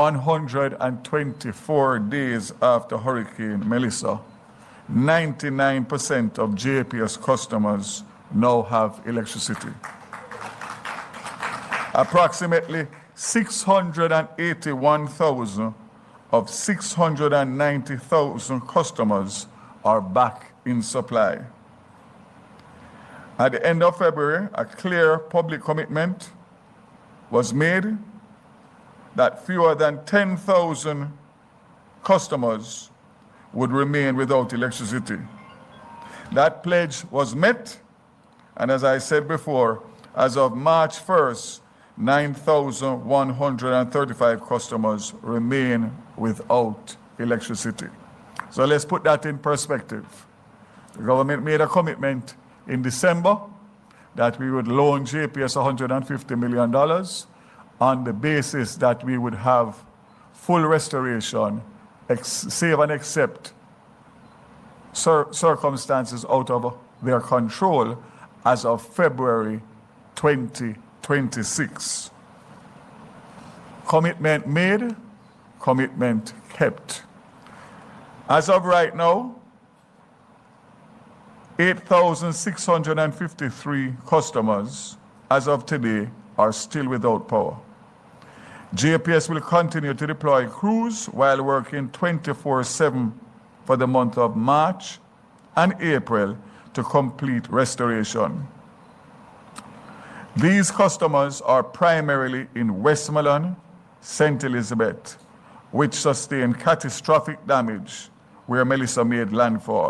124 days after Hurricane Melissa, 99% of JPS customers now have electricity. Approximately 681,000 of 690,000 customers are back in supply. At the end of February, a clear public commitment was made that fewer than 10,000 customers would remain without electricity. That pledge was met, and as I said before, as of March 1st, 9,135 customers remain without electricity. So let's put that in perspective. The government made a commitment in December that we would loan JPS $150 million on the basis that we would have full restoration, save and except circumstances out of their control as of February 2026. Commitment made, commitment kept. As of right now, 8,653 customers, as of today, are still without power. JPS will continue to deploy crews while working 24/7 for the month of March and April to complete restoration. These customers are primarily in Westmoreland, St. Elizabeth, which sustained catastrophic damage where Melissa made landfall.